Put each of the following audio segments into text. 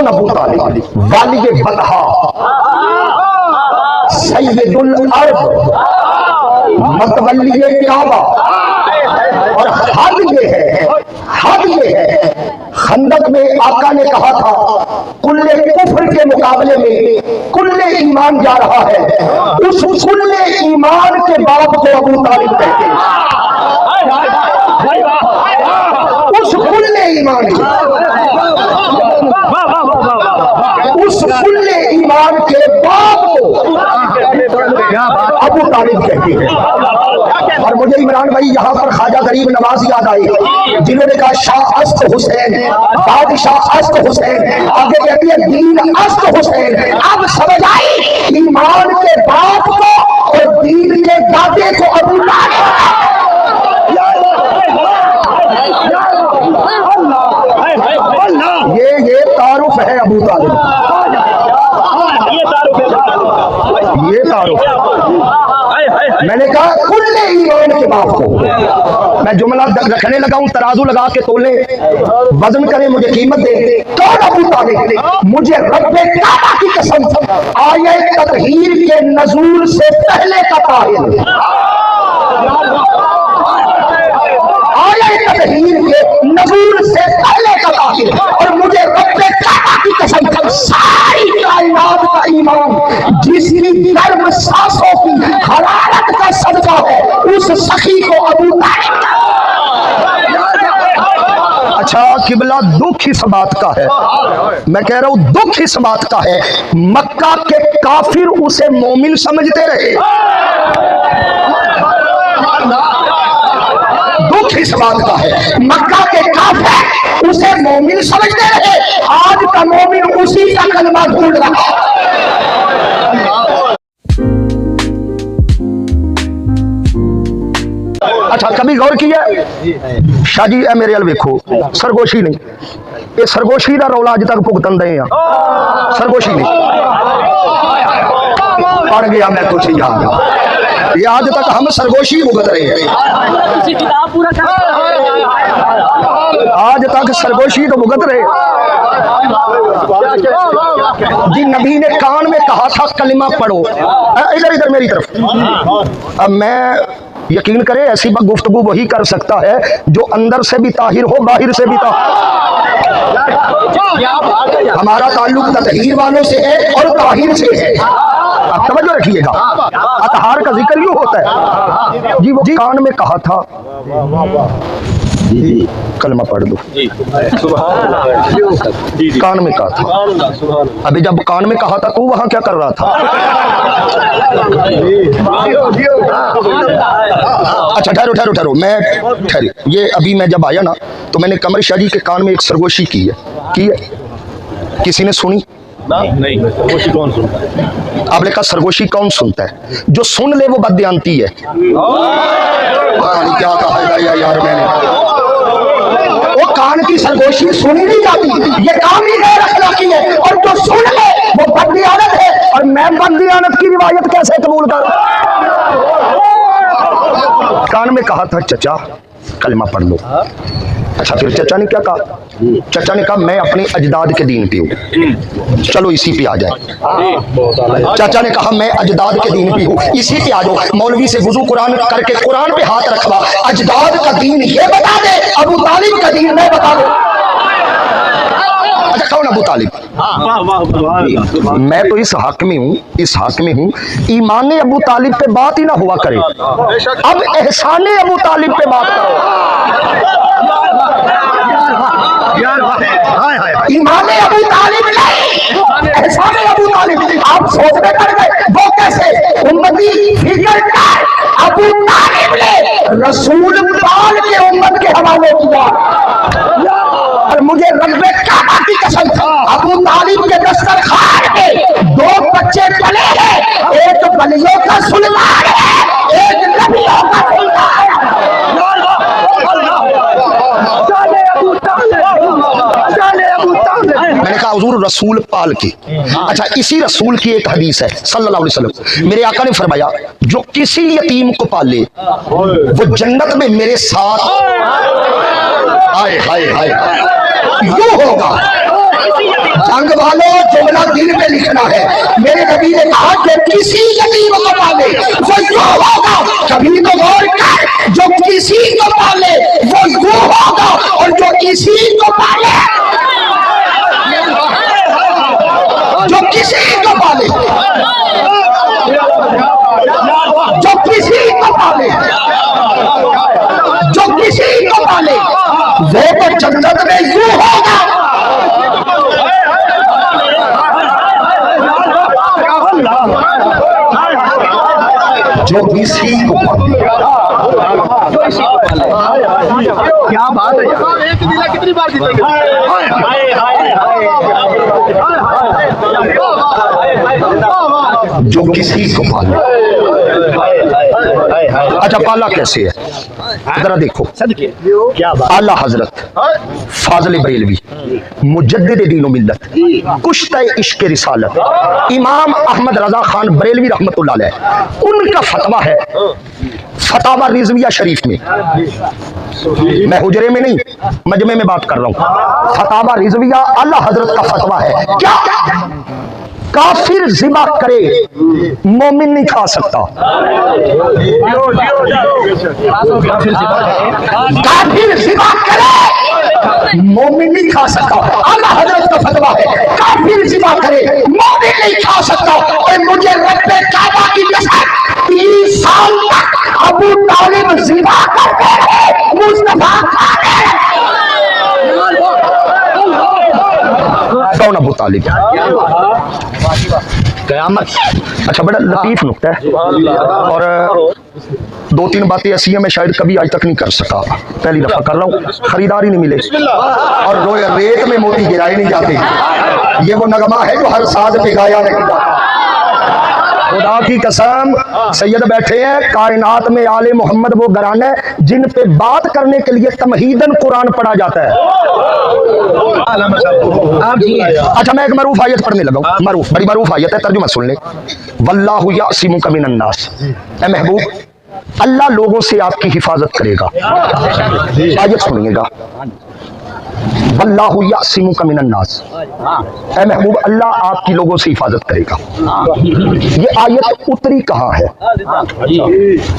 कौन अबू तालिब? वाली बतहा, सैयदुल अरब, मतवल्ली काबा। और हद ये है, हद ये है, खंदक में आका ने कहा था कुल्ले कुफ्र के मुकाबले में कुल्ले ईमान जा रहा है। उस कुल्ले ईमान के बाप को अबू तालिब कहते हैं। उस कुल्ले ईमान के, उस कुल्ले ईमान के बाप को अबू तालिब कहते हैं। और मुझे इमरान भाई यहाँ पर ख्वाजा गरीब नवाज याद आए, जिन्होंने कहा शाह अस्त हुसैन, बादशाह अस्त हुसैन, आगे कहती है दीन अस्त हुसैन। अब समझ आई ईमान के बाप को और दीन के दादे को अबू तालिब। ये तारुफ है अबू तालिब, ये तारुफ। मैंने कहा कुल्ले ईमान के बाप को। मैं जुमला रखने लगा हूं, तराजू लगा के तोले, वजन करे, मुझे कीमत दे। कौन अबू तालिब? मुझे रब्बे काबा की कसम, आये ततहीर के नज़ूल से पहले का ताहिर, आये ततहीर के नज़ूल से पहले का ताहिर। और मुझे रब्बे काबा की कसम, सारी कायनात का ईमान जिसकी गर्म सांसों की हरारत का सदका है, उस सखी को अबू तालिब। अच्छा किबला, दुख इस बात का है, मैं कह रहा हूं दुख इस बात का है, मक्का के काफिर उसे मोमिन समझते रहे। दुख इस बात का है, मक्का के काफिर उसे मोमिन समझते रहे। आज का मोमिन उसी का कलमा ढूंढ रहा है। अच्छा कभी गौर किया शाजी ए मेरे अल वेखो, सरगोशी नहीं, ये सरगोशी का रौला अज तक भुगतन दे आ। सरगोशी नहीं पढ़ गया मैं कुछ याद, ये आज तक हम सरगोशी भुगत रहे हैं। आज तक सरगोशी तो भुगत रहे जी। नबी ने कान में कहा था कलिमा पढ़ो, इधर इधर मेरी तरफ। अब मैं यकीन करें ऐसी गुफ्तगू वही कर सकता है जो अंदर से भी ताहिर हो, बाहर से भी हमारा ताल्लुक ततहीर वालों से है और ताहिर से है। आप तवज्जो रखिएगा, अतहार का जिक्र यूं होता है जी। वो कान में कहा था, कलमा पढ़ दो, कान में कहा था। अभी जब कान में कहा था तो वहां क्या कर रहा था? अच्छा ठहरो ठहरो ठहरो, मैं ठहरी। ये अभी मैं जब आया ना तो मैंने कमर शाजी के कान में एक सरगोशी की है, किसी ने सुनी? नहीं। सरगोशी कौन सुनता है? आपने कहा सरगोशी कौन सुनता है? जो सुन ले वो बदयांती है। क्या कहा है यार मैंने, वो कान की सरगोशी सुनी नहीं जाती, ये काम ही गैर अखलाकी है। और जो सुन ले वो बददियानत है, और मैं बददियानत की रिवायत कैसे कबूल करूं? कान में कहा था चचा कलमा पढ़ लो। अच्छा फिर चचा ने क्या कहा? चचा ने कहा मैं अपने अजदाद के दीन पे हूँ। चलो इसी पे आ जाए। चाचा ने कहा मैं अजदाद के दीन पे हूँ, इसी पे आ जाओ। मौलवी से वुजू कुरान करके कुरान पे हाथ रखवा, अजदाद का दीन ये बता दे, अबू तालिब का दीन मैं बता दो। अच्छा कौन अबू तालिब? मैं तो इस हक में हूँ, इस हक में हूँ ईमान अबू तालिब पे बात ही ना हुआ करे, अब एहसान अबू तालिब पे बात करो। ईमान अबू तालिब नहीं, एहसान अबू तालिब। आप सोचने पड़ गए वो कैसे? उम्मती फिक्र कर, अबू तालिब ने रसूल पाल के उम्मत के हवाले किया। और मुझे रब्बे काबा की कसम, अबू तालिब के दस्तरखान पे 2 बच्चे पले हैं, एक बलियों का सुल्तान है, एक नबियों का सुल्तान है। मैंने कहा हुजूर रसूल पाल की। अच्छा इसी रसूल की एक हदीस है सल्लल्लाहु अलैहि वसल्लम, मेरे आका ने फरमाया जो किसी यतीम को पाले वो जन्नत में मेरे साथ हाय हाय हाय यूं होगा संग वालों जुमला दिल पे लिखना है। मेरे नबी ने कहा कि किसी यतीम को पाले वो यूं होगा, कभी तो गौर कर, जो किसी को पाले वो यूं होगा और जो किसी को पाले, जो किसी को पाले, जो किसी को पाले, जो किसी को पाले वो तो जन्नत में यूं होगा। जो किसी को पाले, क्या बात है, एक दिला कितनी बार जीतेंगे। जो किसी को पाले, अच्छा पाला कैसे है जरा देखो। आला हजरत फाजिल बरेलवी मुजद्दिद दीन व मिल्लत कुश्ता इश्क रिसालत इमाम अहमद रजा खान बरेलवी रहमतुल्लाह अलैह, उनका फतवा है फतावा रिजविया शरीफ में। मैं हुजरे में नहीं मजमे में बात कर रहा हूँ। फतावा रिजविया आला हजरत का फतवा है, क्या काफिर जिबा करे मोमिन नहीं खा सकता। काफिर जिबा करे मोमिन नहीं खा सकता। आला हजरत का फतवा है काफिर जिबा करे मोमिन नहीं खा सकता। और मुझे रब्बे काबा की कसम 30 साल तक अबू तालिब जिबा करते रहे, मुस्तफा खाने कौन अबू तालिब कयामत। अच्छा बड़ा लतीफ नुक्ता है और 2-3 बातें ऐसी हैं मैं शायद कभी आज तक नहीं कर सका, पहली दफा कर रहा हूँ। खरीदार ही नहीं मिले और रोए रेत में मोती गिराए नहीं जाते। ये वो नगमा है जो हर साज पे गाया नहीं जाता। खुदा की कसम सैयद बैठे हैं कायनात में आले मोहम्मद वो घराने जिन पे बात करने के लिए तमहीदन कुरान पढ़ा जाता है। अच्छा मैं एक मरूफ आयत पढ़ने लगा हूं। मरूफ बड़ी मरूफ आयत है, तर्जुमा सुन ले। वल्लाहु यासिमुका मिनन नास, ए महबूब अल्लाह लोगों से आपकी हिफाजत करेगा। आयत सुनिएगा, वल्लाहु यासिमुका मिनन नास, ऐ महबूब अल्लाह आपकी लोगों से हिफाजत करेगा। ये आयत उतरी कहाँ है?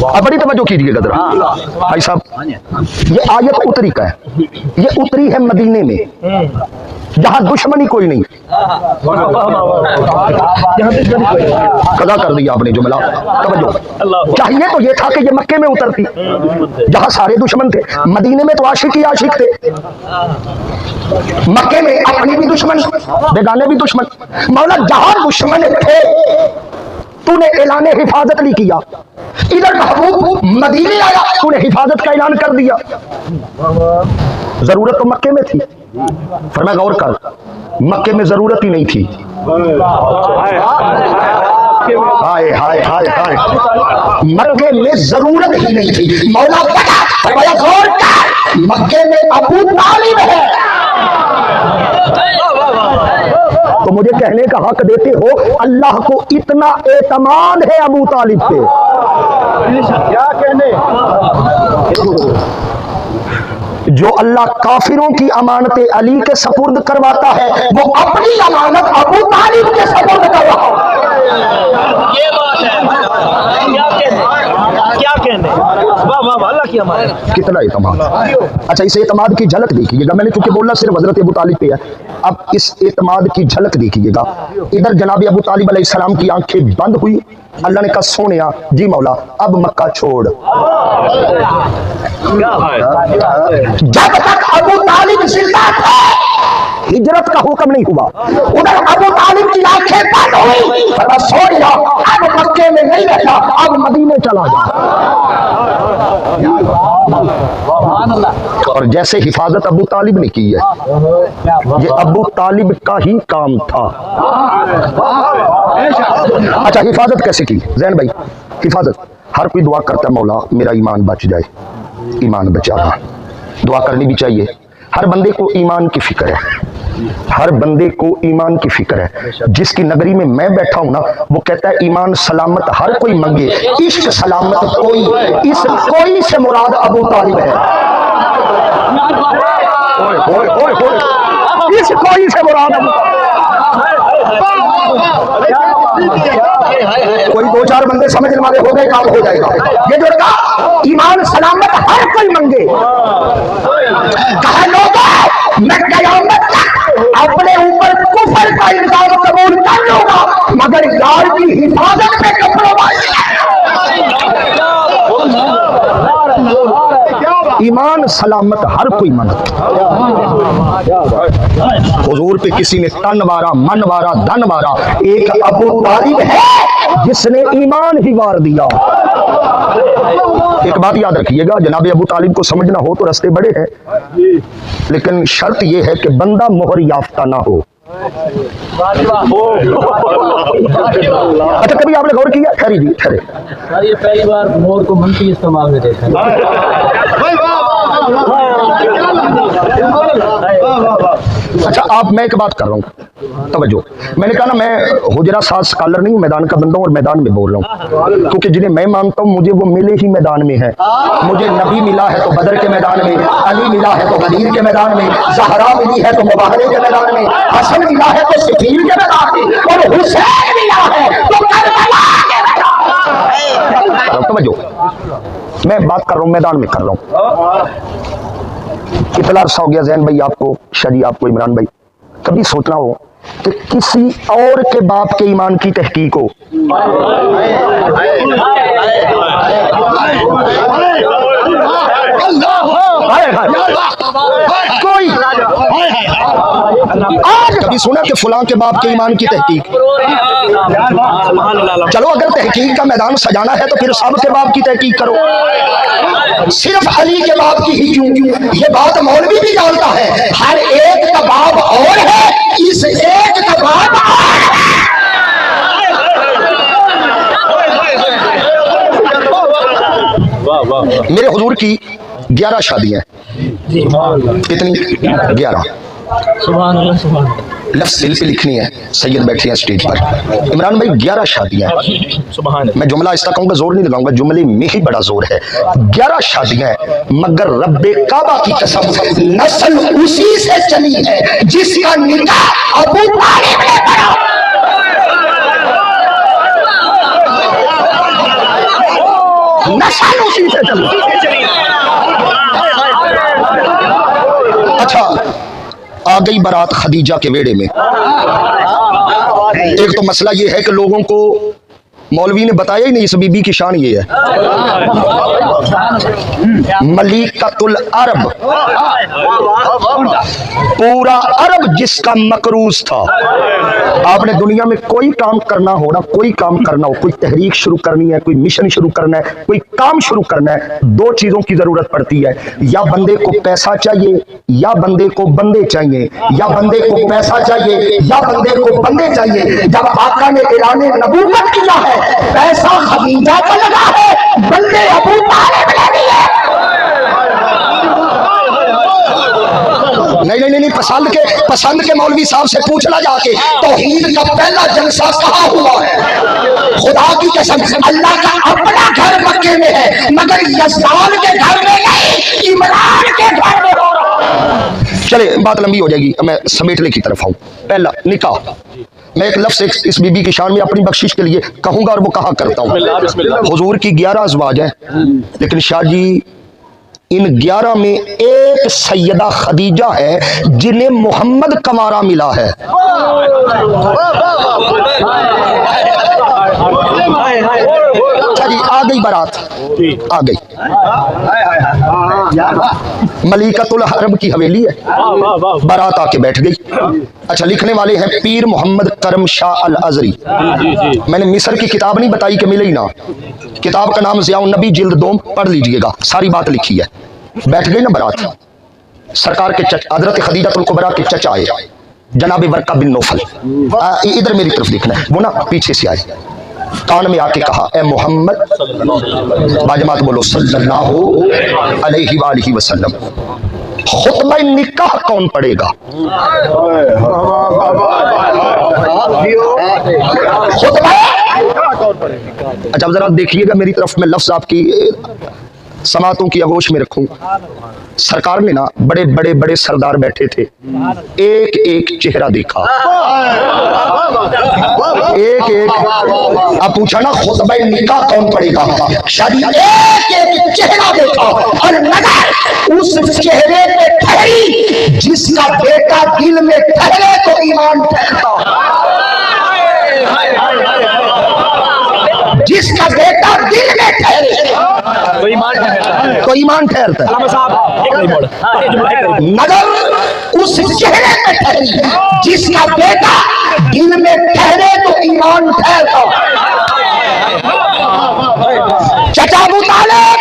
अब बड़ी तवज्जो कीजिएगा जरा भाई साहब, ये आयत उतरी का है। ये उतरी है मदीने में जहां दुश्मनी कोई नहीं। कदा कर दिया आपने जुमला, तवज्जो। चाहिए तो ये था कि ये मक्के में उतरती जहां सारे दुश्मन थे। मदीने में तो आशिक ही आशिक थे, मक्के में अपनी भी दुश्मन बेगाने भी दुश्मन। मौला जहां दुश्मन थे तूने ऐलान हिफाजत नहीं किया, इधर महबूब मदीने आया तूने हिफाजत का ऐलान कर दिया। जरूरत तो मक्के में थी, फरमाया गौर कर, मक्के में जरूरत ही नहीं थी। हाय हाय हाय हाय, मक्के में जरूरत ही नहीं थी। मौला बता, फरमाया गौर कर, मक्के में अबू तालिब है। तो मुझे कहने का हक देते हो अल्लाह को इतना एतमाद है अबू तालिब पे। क्या कहने, जो अल्लाह काफिरों की अमानत अली के सपुर्द करवाता है वो अपनी अमानत अबू तालिब के सपुर्द कर रहा है। ये बात है, क्या कहने, वाह वाह वाह, अल्लाह की अमानत, कितना एतमाद। अच्छा इस एतमाद की झलक देखिएगा, मैंने चूंकि बोलना सिर्फ हजरत अबू तालिब पे है, अब इस एतमाद की झलक देखिएगा। इधर जनाब अबू तालिब अलैहिस्सलाम की आंखें बंद हुई, अल्लाह ने कहा सोनिया जी मौला अब मक्का छोड़। जब तक अबू तालिब जिंदा था हिजरत का हुक्म नहीं हुआ। उधर अबू तालिब की आंखें बंद हुई, सोनिया अब मक्के में नहीं रहना, अब मदीने चला जा। और जैसे हिफाजत अबू तालिब ने की है, ये अबू तालिब का ही काम था। अच्छा हिफाजत कैसे की जैन भाई? हिफाजत हर कोई दुआ करता है मौला मेरा ईमान बच जाए, ईमान बचाना, दुआ करनी भी चाहिए। हर बंदे को ईमान की फिक्र है, हर बंदे को ईमान की फिक्र है। जिसकी नगरी में मैं बैठा हूं ना वो कहता है ईमान सलामत हर कोई मंगे, इश्क सलामत कोई, इस कोई से मुराद अबू तालिब है। ओए ओए ओए ओए, इस कोई से मुराद अबू तालिब। दो चार बंदे समझने वाले हो गए, काम हो जाएगा। ये जो कहा ईमान सलामत हर कोई मंगे, कहा लोगों मैं कयामत तक अपने ऊपर कुफर का इल्जाम कबूल कर लूंगा मगर यार की हिफाजत में कम्प्रोमाइज नहीं। ईमान सलामत हर कोई मंगता। हुजूर पे किसी ने तन वारा, मन वारा, धन वारा, एक अबू तालिब है जिसने ईमान ही वार दिया। एक बात याद रखिएगा, जनाब अबू तालिब को समझना हो तो रास्ते बड़े हैं, लेकिन शर्त यह है कि बंदा मोहर याफ्ता ना हो। अच्छा, कभी आपने गौर किया? ठहरी जी ठहरे, ये पहली बार मोर को मंत्री इस्तेमाल में देखा। अच्छा, आप मैं एक बात कर रहा हूँ, तवज्जो। मैंने कहा ना मैं हुजरा साज स्कॉलर नहीं हूँ, मैदान का बंदा हूँ और मैदान में बोल रहा हूँ, क्योंकि जिन्हें मैं मानता हूँ मुझे वो मिले ही मैदान में है। मुझे नबी मिला है तो बदर के मैदान में, अली मिला है तो गदीर के मैदान में, ज़हरा मिली है तो मुबाहरे के मैदान में, हसन मिला है तो सिफीर के मैदान में, और हुसैन मिला है तो करबला के मैदान में। तवज्जो, मैं बात कर रहा हूँ मैदान में कर रहा हूँ। कितना अरसा हो गया जैन भाई आपको, शादी आपको, इमरान भाई, कभी सोचना हो कि किसी और के बाप के ईमान की तहकीक हो? कोई आज कभी सुना कि फुलां के बाप के ईमान की तहकीक? चलो अगर तहकीक का मैदान सजाना है तो फिर सब के बाप की तहकीक करो, सिर्फ अली के बाप की ही क्यों? ये बात मौलवी भी जानता है, हर एक का बाप और है, इस एक का बाप और है। मेरे हुजूर की 11 शादियां, कितनी? 11। सुभान अल्लाह, सुभान अल्लाह। लफ्ज़ दिल पे लिखनी है, सैयद बैठे हैं स्टेज पर। इमरान भाई 11 शादियां, मैं जुमला इसका कहूंगा, जोर नहीं लगाऊंगा, जुमले में ही बड़ा जोर है। 11 शादियां मगर रब्बे काबा की कसम नस्ल उसी से चली है जिसका निकाह अबू तालिब ने करा। नस्ल उसी से चली। अच्छा, आ गई बारात खदीजा के वेड़े में। एक तो मसला ये है कि लोगों को मौलवी ने बताया ही नहीं इस बीबी की शान ये है, मलिकतुल अरब, पूरा अरब जिसका मकरूज था। आपने दुनिया में कोई काम करना हो ना, कोई काम करना हो, कोई तहरीक शुरू करनी है, कोई मिशन शुरू करना है, कोई काम शुरू करना है, दो चीजों की जरूरत पड़ती है, या बंदे को पैसा चाहिए या बंदे को बंदे चाहिए, या बंदे को पैसा चाहिए या बंदे को बंदे चाहिए। जब आका ने ऐलान नबूवत किया है, पैसा खदीजा को लगा है, बंदे अबू तालिब ने दिए। नहीं, पसंद के मौलवी साहब से पूछना जाके, तौहीद का पहला जलसा कहाँ हुआ है? खुदा की कसम, अल्लाह का अपना घर मक्के में है मगर यज़दान के घर में नहीं, इमरान के घर में हो रहा। चले, बात लंबी हो जाएगी, मैं समेटने की तरफ आऊं। पहला निकाह, मैं एक लफ्ज़ इस बीबी की शान में अपनी बख्शिश के लिए कहूंगा और वो कहा करता हूँ। हुजूर की 11 अज़वाज हैं, लेकिन शाह जी इन 11 में एक सैयदा खदीजा है जिन्हें मोहम्मद कमारा मिला है। अच्छा जी, आ गई बारात, आ गई। मलिकतुल अरब की हवेली है, बारात आके बैठ गई। अच्छा, लिखने वाले हैं पीर मोहम्मद करम शाह अल अजरी। मैंने मिस्र की किताब नहीं बताई कि मिले ही ना, किताब का नाम ज़ियाउन नबी जिल्द 2, पढ़ लीजिएगा, सारी बात लिखी है। बैठ गई ना बारात, सरकार के हज़रत खदीजतुल कुबरा के चचा आए, जनाब वर्का बिन नौफल। इधर मेरी तरफ देखना है, वो ना पीछे से आए, कान में आके कहा, ए मोहम्मद, बाजमात बोलो सल्लल्लाहु अलैहि वसल्लम, खुतबा निकाह कौन पढ़ेगा? अच्छा जरा देखिएगा मेरी तरफ, मैं लफ्ज आपकी समातों की आगोश में रखूं। सरकार ने ना बड़े बड़े बड़े सरदार बैठे थे, एक एक चेहरा देखा, एक एक अब पूछा ना खुतबा निकाह कौन पढ़ेगा, शादी एक एक चेहरा देखा और नजर उस चेहरे पे ठहरी जिसका बेटा दिल में ठहरे तो ईमान ठहरता, जिसका बेटा दिल में ठहरे तो ईमान ठहरता है। नजर उस चेहरे पे ठहरी जिसका बेटा दिल में ठहरे तो ईमान ठहरता। चाचा अबू तालिब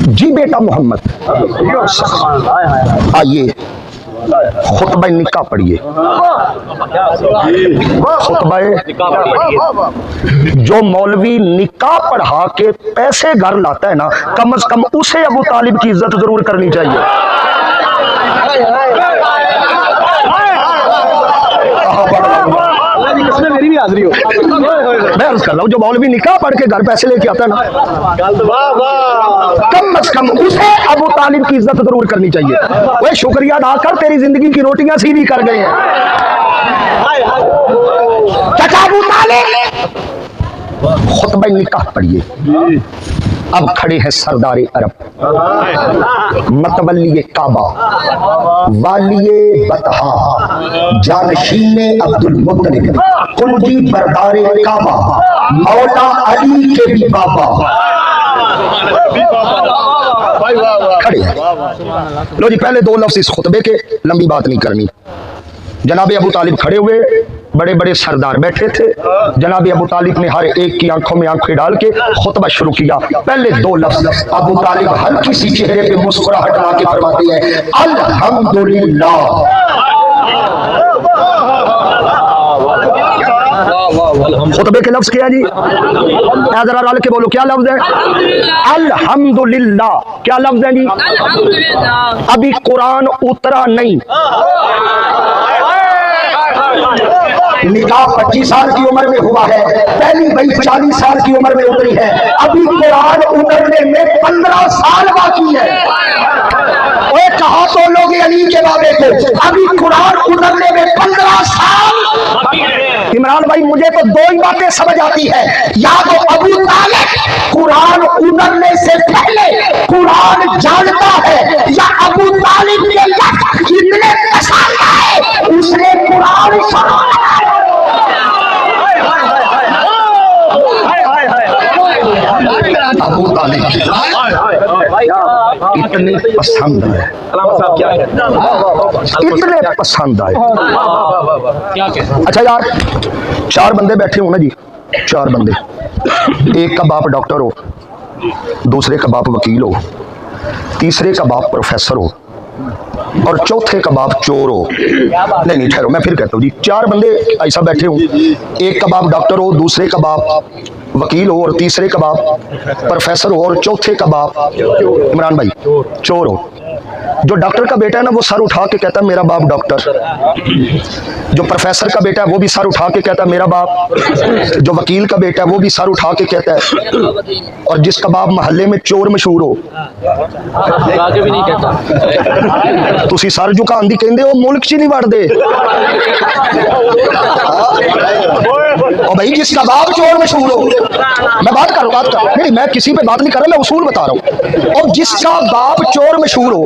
जी बेटा मोहम्मद आइए खुतबा निकाह पढ़िए। खुतबा जो मौलवी निकाह पढ़ा के पैसे घर लाता है ना, कम से कम उसे अबू तालिब की इज्जत जरूर करनी चाहिए। मेरी भी हाजिरी हो। मैं अर्ज कर रहा हूँ जो मौलवी निकाह पढ़ के घर पैसे लेके आता है ना, कम से कम उसे अबू तालिब की इज्जत जरूर करनी चाहिए। वह शुक्रिया अदा कर, तेरी जिंदगी की रोटियां सीधी कर गए हैं। चाचा अबू तालिब खुतबा निकाह पढ़िए। अब खड़े हैं सरदार अरब, मतवल्ली काबा, वालिये बतहा, जानशीने अब्दुल मुत्तलिब, कुंजी बरदारे काबा, मौला अली के भी बाबा खड़े हैं। लो जी पहले दो लफ्ज़ इस खुतबे के, लंबी बात नहीं करनी। जनाब अबू तालिब खड़े हुए, बड़े बड़े सरदार बैठे थे। जनाब अबू तालिब ने हर एक की आंखों में आंखें डाल के खुतबा शुरू किया। पहले दो लफ्ज़ अबू तालिब हल्की सी चेहरे पे मुस्कुराहट ला के फरमाते हैं, अल्हम्दुलिल्लाह। खुतबे के लफ्ज़ क्या है जी? जरा डाल के बोलो क्या लफ्ज़ है? अल्हम्दुलिल्लाह। क्या लफ्ज़ है जी? अभी कुरान उतरा नहीं, निकाह 25 साल की उम्र में हुआ है, पहली भाई 40 साल की उम्र में उतरी है, अभी कुरान उतरने में 15 साल बाकी है। ओए कहा तो लोग अली के बाबे को, अभी कुरान उतरने में 15 साल। इमरान भाई मुझे तो दो ही बातें समझ आती है, या तो अबू तालिब कुरान उतरने से पहले कुरान जानता है, या अबू तालिब के लफ्ज़ इतने पसंद आए उसने कुरान सुना। अबू तालिब इतने पसंद है, इतने पसंद आए। अच्छा यार, चार बंदे बैठे हो ना जी, चार बंदे, एक का बाप डॉक्टर हो, दूसरे का बाप वकील हो, तीसरे का बाप प्रोफेसर हो और चौथे का बाप चोर हो। नहीं ठहरो, मैं फिर कहता हूँ जी, चार बंदे ऐसा बैठे हो, एक का बाप डॉक्टर हो, दूसरे का बाप वकील हो और तीसरे का बाप प्रोफेसर हो और चौथे का बाप इमरान भाई चोर हो। जो डॉक्टर का बेटा है ना वो सर उठा के कहता है मेरा बाप डॉक्टर, जो प्रोफेसर का बेटा है वो भी सर उठा के कहता है मेरा बाप, जो वकील का बेटा है वो भी सर उठा के कहता है, और जिसका बाप मोहल्ले में चोर मशहूर हो आगे भी नहीं कहता। तुसी सर झुकान दी कहंदे हो, मुल्क च नहीं वड़दे। और भाई जिसका बाप चोर मशहूर हो, मैं बात कर रहा हूँ, नहीं मैं किसी पे बात नहीं कर रहा, मैं उसूल बता रहा हूँ। और जिसका बाप चोर मशहूर हो,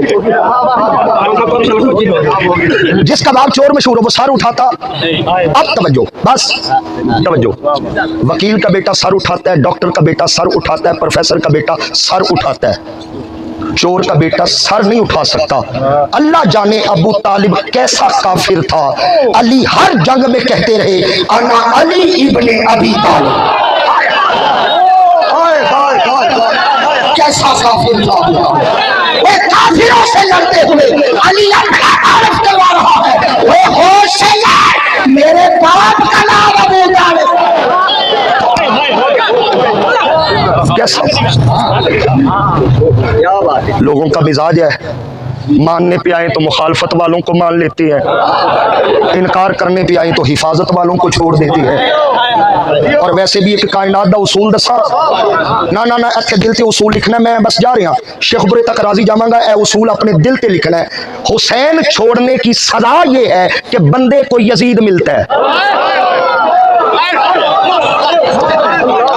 जिसका बाप चोर मशहूर हो वो सर उठाता। अब तवज्जो, बस तवज्जो, वकील का बेटा सर उठाता है, डॉक्टर का बेटा सर उठाता है, प्रोफेसर का बेटा सर उठाता है, चोर का बेटा सर नहीं उठा सकता। अल्लाह जाने अबू तालिब कैसा काफिर था। अली हर जंग में कहते रहे अना अली इब्ने अबी तालिब। कैसा काफिर था, वो काफिरों से लड़ते हुए अली अपना तारीफ करवा रहा है। वो होश से यार, मेरे बाप का नाम अबू तालिब। लोगों का मिजाज है, मानने पे आए तो मुखालफत वालों को मान लेते हैं, इनकार करने पे आए तो हिफाजत वालों को छोड़ देते हैं। और वैसे भी एक कायनात दा उसूल दसा ना ना ना, इत्थे दिल ते उसूल लिखना, मैं बस जा रहा शेख बुरे तक राजी जावांगा, ए उसूल अपने दिल ते लिखना है। हुसैन छोड़ने की सजा ये है कि बंदे को यजीद मिलता है।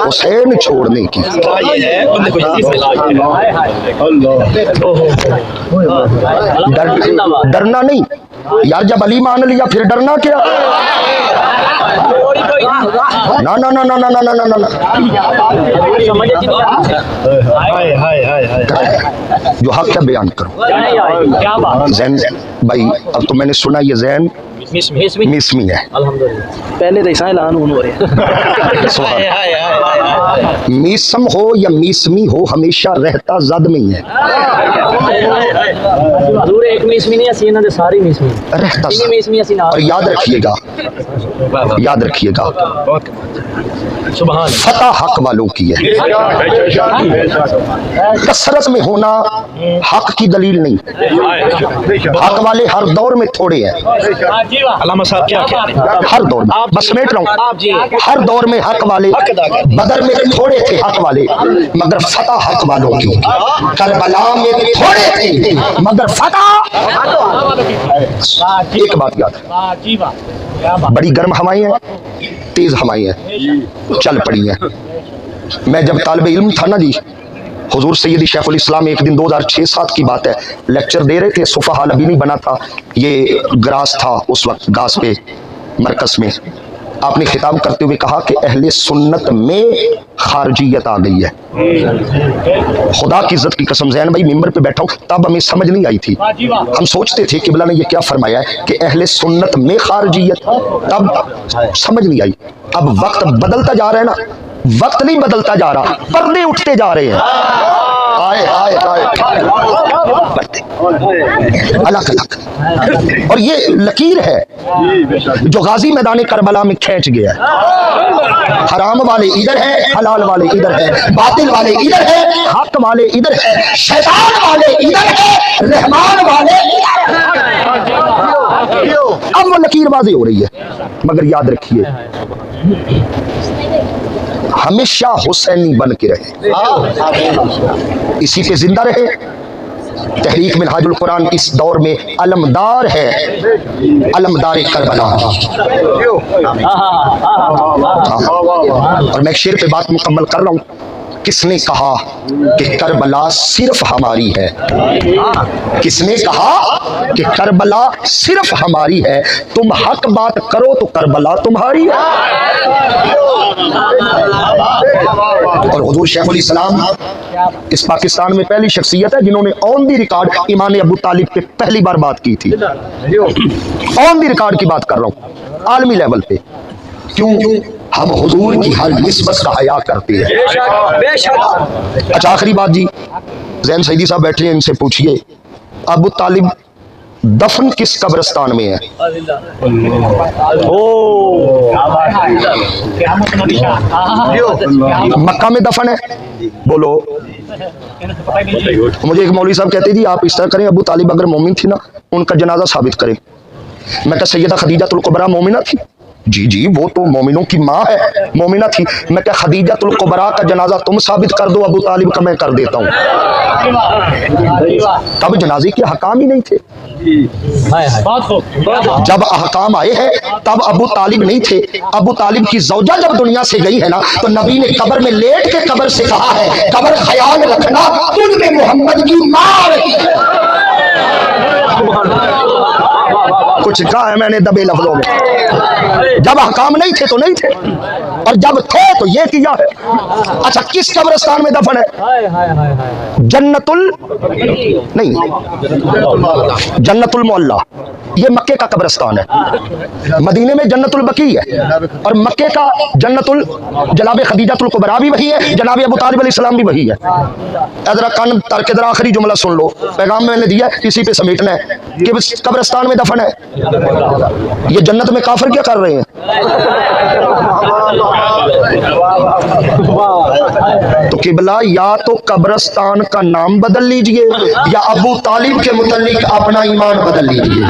हुसैन छोड़ने की। डरना नहीं यार, जब अली मान लिया फिर डरना क्या? ना ना ना ना ना ना ना ना ना, जो हक क्या बयान करो। जैन भाई, अब तो मैंने सुना ये जैन मिसमी है। पहले तो ऐसा ऐलान हो रहे मीसम हो या मीसमी हो, हमेशा रहता जद में ही है। एक मिसमी नहीं असी, इन्हां दे सारी मिसमी रहता इन्हीं मिसमी असी नाल। और याद रखिएगा, याद रखिएगा, सुभान फतह हक वालों की है। कसरत में होना हक की दलील नहीं। हक वाले हर दौर में थोड़े हैं, अल्लामा साहब क्या कहते हैं? हर दौर में, बस समेट रहा हूं, हर दौर में हक वाले। बदर में थोड़े थे हक वाले, मगर फतह हक वालों की। करबला में थोड़े थे, मगर फतह। एक बात याद है, बड़ी गर्म हवाएं हैं, तेज हवाएं हैं, चल पड़ी हैं। मैं जब तालिब इल्म था ना जी, हुजूर सैयदी शेखुल इस्लाम एक दिन 2006-07 की बात है, लेक्चर दे रहे थे। सोफा हाल अभी नहीं बना था, ये ग्रास था उस वक्त, घास पे मरकज में। आपने खिताब करते हुए कहा कि अहले सुन्नत में खारजियत आ गई है। खुदा की इज्जत की कसम जैन भाई, मिंबर पे बैठा हूं, तब हमें समझ नहीं आई थी। हम सोचते थे कि बिला ने ये क्या फरमाया है कि अहले सुन्नत में खारजियत, तब समझ नहीं आई। अब वक्त बदलता जा रहा है ना, वक्त नहीं बदलता जा रहा, पर्दे उठते जा रहे हैं। आए आए आए पर्दे अलग अलग, और ये लकीर है जो गाजी मैदान करबला में खींच गया। हराम वाले इधर है, हलाल वाले इधर है, बातिल वाले इधर है, हक वाले इधर है, शैतान वाले इधर है, रहमान वाले इधर है। अब वो लकीरबाजी हो रही है, मगर याद रखिए हमेशा हुसैनी बन के रहे, इसी पे जिंदा रहे। तहरीक मिनहाजुल कुरान इस दौर में अलमदार है, अलमदार करबला। और मैं शेर पे बात मुकम्मल कर रहा हूं। किसने कहा कि करबला सिर्फ हमारी है? किसने कहा कि करबला सिर्फ हमारी है? तुम हक बात करो तो करबला तुम्हारी है। और हुजूर शेखुल इस्लाम इस पाकिस्तान में पहली शख्सियत है जिन्होंने ऑन दी रिकॉर्ड इमाम अबू तालिब पे पहली बार बात की थी। ऑन दी रिकॉर्ड की बात कर रहा हूं, आलमी लेवल पे। क्यों? हम हुजूर की हर निस्बत का हया करते हैं। अच्छा, आखिरी बात जी, जैन सईदी साहब बैठे हैं, इनसे पूछिए अबू तालिब दफन किस कब्रिस्तान में है? मक्का में दफन है? बोलो। मुझे एक मौलवी साहब कहते थी आप इस तरह करें, अबू तालिब अगर मोमिन थी ना, उनका जनाजा साबित करें। मैं क्या सैयदा खदीजातुल कुबरा मोमिना थी? जी जी, वो तो मोमिनों की माँ है, मोमिना थी। मैं क्या खदीजातुल कुबरा का जनाजा तुम साबित कर दो, अबू तालिब का मैं कर देता हूँ। तब जनाजे के हकाम ही नहीं थे। जब अहकाम आए हैं तब अबू तालिब नहीं थे। अबू तालिब की जौजा जब दुनिया से गई है ना, तो नबी ने कब्र में लेट के कब्र से कहा है, कब्र ख्याल रखना तुझमें मोहम्मद की माँ रही है। कुछ कहा है मैंने दबे लफ्जों में। जब अहकाम नहीं थे तो नहीं थे, और जब थे तो ये किया है। अच्छा, किस कब्रिस्तान में दफन है? जन्नतुल नहीं, जन्नतुल मोहल्ला, ये मक्के का कब्रिस्तान है। मदीने में जन्नतुल बकी है, और मक्के का जन्नतुल जनाब खदीजातुल कुबरा भी वही है, जनाब अबू तालिब अलैहिस्सलाम भी वही है। अदरा कान तरके दरा आखिरी जुमला सुन लो, पैगाम मैंने दिया, इसी पे समेटना है कि कब्रिस्तान में दफन है। ये जन्नत में काफिर क्या कर रहे हैं? तो किबला, या तो कब्रिस्तान का नाम बदल लीजिए या अबू तालिब के मुतालिक अपना ईमान बदल लीजिए।